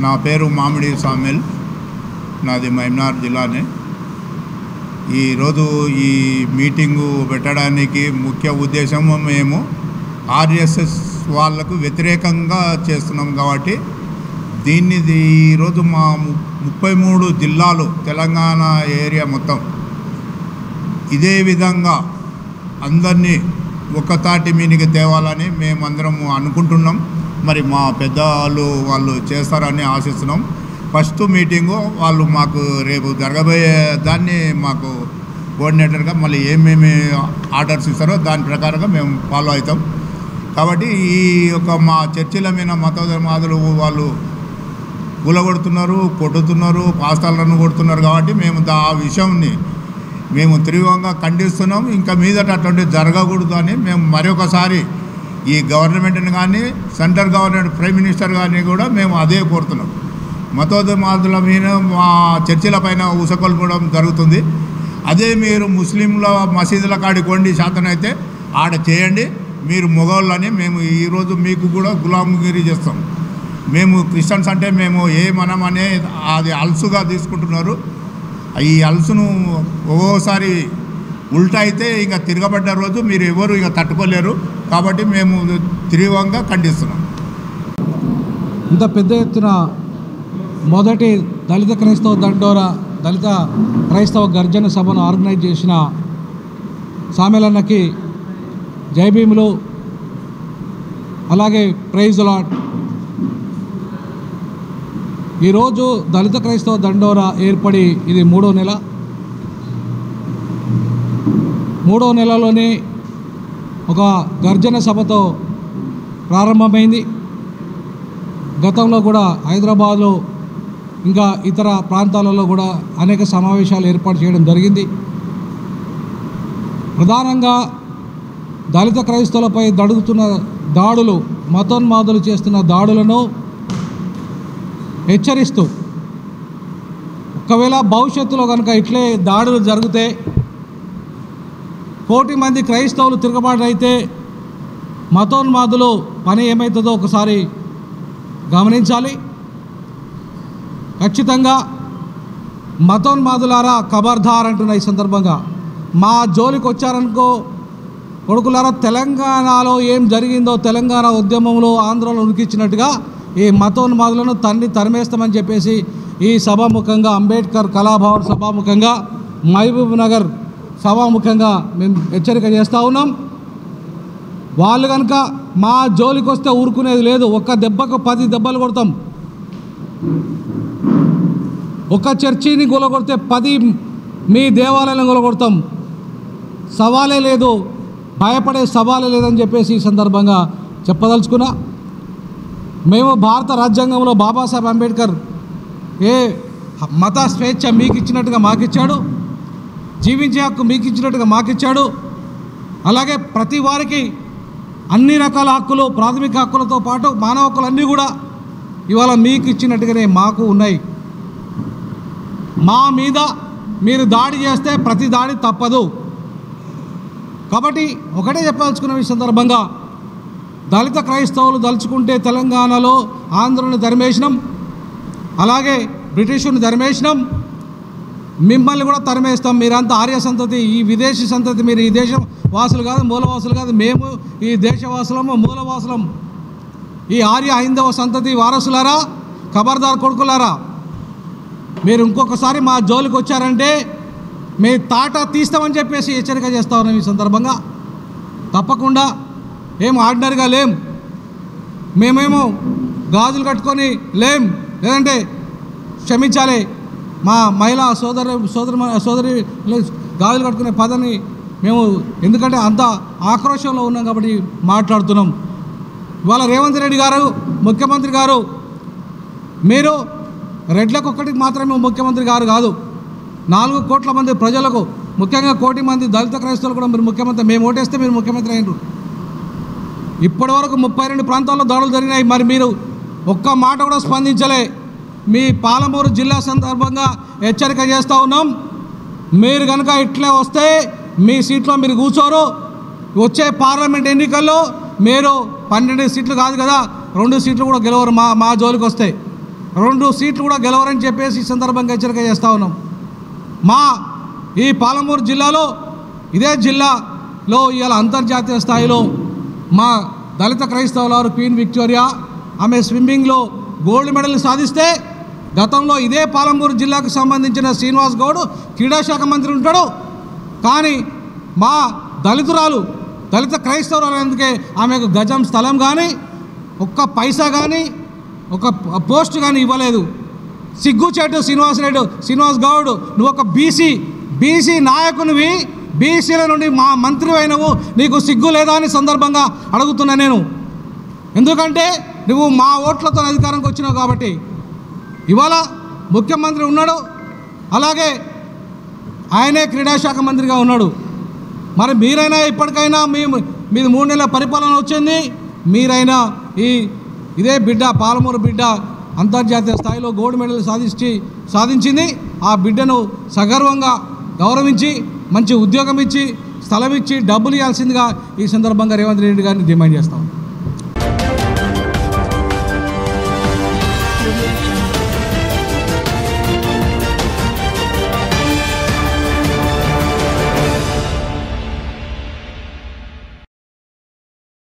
నా పేరు మామిడి సామెల్, నాది మహబూబ్నగర్ జిల్లానే. ఈరోజు ఈ మీటింగు పెట్టడానికి ముఖ్య ఉద్దేశం మేము ఆర్ఎస్ఎస్ వాళ్ళకు వ్యతిరేకంగా చేస్తున్నాం కాబట్టి దీన్ని ఈరోజు మా 33 జిల్లాలు తెలంగాణ ఏరియా మొత్తం ఇదే విధంగా అందరినీ ఒక్కతాటి మీనికి తేవాలని మేమందరం అనుకుంటున్నాం. మరి మా పెద్దవాళ్ళు వాళ్ళు చేస్తారని ఆశిస్తున్నాం. ఫస్ట్ మీటింగు వాళ్ళు మాకు రేపు జరగబోయే దాన్ని మాకు కోఆర్డినేటర్గా మళ్ళీ ఏమేమి ఆర్డర్స్ ఇస్తారో దాని ప్రకారంగా మేము ఫాలో అవుతాం. కాబట్టి ఈ యొక్క మా చర్చిల మీద మతోన్మాదులు వాళ్ళు కూలగొడుతున్నారు, కొట్టుతున్నారు, పాస్తాలను కొడుతున్నారు. కాబట్టి మేము ఆ విషయంని మేము తీవ్రంగా ఖండిస్తున్నాం. ఇంకా మీదట అటువంటి జరగకూడదు అని మేము మరొకసారి ఈ గవర్నమెంట్ని కానీ సెంట్రల్ గవర్నమెంట్ ప్రైమ్ మినిస్టర్ కానీ కూడా మేము అదే కోరుతున్నాం. మతోన్మాదుల మీద మా చర్చిల పైన ఉసకొల్పడం జరుగుతుంది. అదే మీరు ముస్లింల మసీదుల కాడికి కొండి శాతనైతే ఆడ చేయండి, మీరు మొగోళ్ళని మేము ఈరోజు మీకు కూడా గులాంగిరి చేస్తాం. మేము క్రిస్టియన్స్ అంటే మేము ఏమనమనే అది అల్సుగా తీసుకుంటున్నారు. ఈ అల్సును ఒక్కోసారి ఉల్టా అయితే ఇక తిరగబడ్డ రోజు మీరు ఎవరు ఇక తట్టుకోలేరు. కాబట్టి మేము తీవ్రంగా ఖండిస్తున్నాం. ఇంత పెద్ద ఎత్తున మొదటి దళిత క్రైస్తవ దండోరా దళిత క్రైస్తవ గర్జన సభను ఆర్గనైజ్ చేసిన సామెలన్నకి జై భీములు, అలాగే ప్రైజ్ లార్డ్. ఈరోజు దళిత క్రైస్తవ దండోరా ఏర్పడి ఇది 3వ నెల. 3వ నెలలోనే ఒక గర్జన సభతో ప్రారంభమైంది. గతంలో కూడా హైదరాబాద్లో ఇంకా ఇతర ప్రాంతాలలో కూడా అనేక సమావేశాలు ఏర్పాటు చేయడం జరిగింది. ప్రధానంగా దళిత క్రైస్తవులపై జరుగుతున్న దాడులు, మతోన్మాదులు చేస్తున్న దాడులను హెచ్చరిస్తూ ఒకవేళ భవిష్యత్తులో కనుక ఇట్లే దాడులు జరిగితే, కోటి మంది క్రైస్తవులు తిరగబాటు అయితే మతోన్మాదులు పని ఏమవుతుందో ఒకసారి గమనించాలి. ఖచ్చితంగా మతోన్మాదులారా ఖబర్దార్ అంటున్న ఈ సందర్భంగా మా జోలికి వచ్చారనుకో కొడుకులారా, తెలంగాణలో ఏం జరిగిందో తెలంగాణ ఉద్యమంలో ఆంధ్రలో ఉనికిచ్చినట్టుగా ఈ మతోన్మాదులను తరిమేస్తామని చెప్పేసి ఈ సభాముఖంగా అంబేద్కర్ కళాభవన్ సభాముఖంగా మహబూబ్ నగర్ సభాముఖంగా మేము హెచ్చరిక చేస్తూ ఉన్నాం. వాళ్ళు కనుక మా జోలికి వస్తే ఊరుకునేది లేదు. ఒక్క దెబ్బకు 10 దెబ్బలు కొడతాం. ఒక చర్చిని కూలగొడితే 10 మీ దేవాలయాలను కూలగొడతాం. సవాలే లేదు, భయపడే సవాలే లేదని చెప్పేసి ఈ సందర్భంగా చెప్పదలుచుకున్నా. మేము భారత రాజ్యాంగంలో బాబాసాహెబ్ అంబేద్కర్ ఏ మత స్వేచ్ఛ మీకు ఇచ్చినట్టుగా మాకిచ్చాడు, జీవించే హక్కు మీకు ఇచ్చినట్టుగా మాకిచ్చాడు. అలాగే ప్రతి వారికి అన్ని రకాల హక్కులు, ప్రాథమిక హక్కులతో పాటు మానవ హక్కులన్నీ కూడా ఇవాళ మీకు ఇచ్చినట్టుగానే మాకు ఉన్నాయి. మా మీద మీరు దాడి చేస్తే ప్రతి దాడి తప్పదు. కాబట్టి ఒకటే చెప్పదలుచుకున్న ఈ సందర్భంగా, దళిత క్రైస్తవులు దలుచుకుంటే తెలంగాణలో ఆంధ్రుని తరిమేసినాం, అలాగే బ్రిటిషుని తరిమేసినాం, మిమ్మల్ని కూడా తరిమేస్తాం. మీరంతా ఆర్య సంతతి, ఈ విదేశీ సంతతి, మీరు ఈ దేశం వాసులు కాదు, మూలవాసులు కాదు. మేము ఈ దేశవాసులము, మూలవాసులం. ఈ ఆర్య హైందవ సంతతి వారసులారా, ఖబర్దార్ కొడుకులారా, మీరు ఇంకొకసారి మా జోలికి వచ్చారంటే మీ తాట తీస్తామని చెప్పేసి హెచ్చరిక చేస్తా ఉన్నాం. ఈ సందర్భంగా తప్పకుండా ఏం ఆర్డినరీగా లేం, మేమేమో గాజులు కట్టుకొని లేం, లేదంటే క్షమించాలి మా మహిళా సోదరి గాజులు కట్టుకునే పదని మేము, ఎందుకంటే అంత ఆక్రోశంలో ఉన్నాం కాబట్టి మాట్లాడుతున్నాం. ఇవాళ రేవంత్ రెడ్డి గారు ముఖ్యమంత్రి గారు, మీరు రెడ్లకు ఒక్కటికి మాత్రమే ముఖ్యమంత్రి గారు కాదు, 4 కోట్ల మంది ప్రజలకు, ముఖ్యంగా 1 కోటి మంది దళిత క్రైస్తవులు కూడా మీరు ముఖ్యమంత్రి, మేము ఓటేస్తే మీరు ముఖ్యమంత్రి అయినరు. ఇప్పటి వరకు 32 ప్రాంతాల్లో దాడులు జరిగినాయి. మరి మీరు ఒక్క మాట కూడా స్పందించలే. మీ పాలమూరు జిల్లా సందర్భంగా హెచ్చరిక చేస్తూ ఉన్నాం. మీరు కనుక ఇట్లే వస్తే మీ సీట్లో మీరు కూర్చోరు. వచ్చే పార్లమెంట్ ఎన్నికల్లో మీరు 12 సీట్లు కాదు కదా 2 సీట్లు కూడా గెలవరు, మా జోలికి వస్తాయి 2 సీట్లు కూడా గెలవరని చెప్పేసి ఈ సందర్భంగా హెచ్చరిక చేస్తూ ఉన్నాం. మా ఈ పాలమూరు జిల్లాలో ఇదే జిల్లాలో ఇవాళ అంతర్జాతీయ స్థాయిలో మా దళిత క్రైస్తవులారు క్వీన్ విక్టోరియా ఆమె స్విమ్మింగ్లో గోల్డ్ మెడల్ సాధిస్తే గతంలో ఇదే పాలమూరు జిల్లాకు సంబంధించిన శ్రీనివాస్ గౌడ్ క్రీడాశాఖ మంత్రి ఉంటాడు. కానీ మా దళితురాలు దళిత క్రైస్తవురాలు అందుకే ఆమెకు గజం స్థలం కానీ ఒక్క పైసా కానీ ఒక పోస్ట్ కానీ ఇవ్వలేదు. సిగ్గుచేటు శ్రీనివాస్ గౌడ్ నువ్వు ఒక బీసీ నాయకునివి, బీసీల నుండి మా మంత్రి అయినవు, నీకు సిగ్గు లేదా అని సందర్భంగా అడుగుతున్నా నేను. ఎందుకంటే నువ్వు మా ఓట్లతో అధికారంకి వచ్చినావు కాబట్టి. ఇవాళ ముఖ్యమంత్రి ఉన్నాడు, అలాగే ఆయనే క్రీడాశాఖ మంత్రిగా ఉన్నాడు. మరి మీరైనా ఇప్పటికైనా మీది 3 నెలల పరిపాలన వచ్చింది, మీరైనా ఇదే బిడ్డ పాలమూరు బిడ్డ అంతర్జాతీయ స్థాయిలో గోల్డ్ మెడల్ సాధించింది. ఆ బిడ్డను సగర్వంగా గౌరవించి మంచి ఉద్యోగం ఇచ్చి స్థలం ఇచ్చి డబ్బులు ఇవ్వాల్సిందిగా ఈ సందర్భంగా రేవంత్ రెడ్డి గారిని డిమాండ్ చేస్తాం.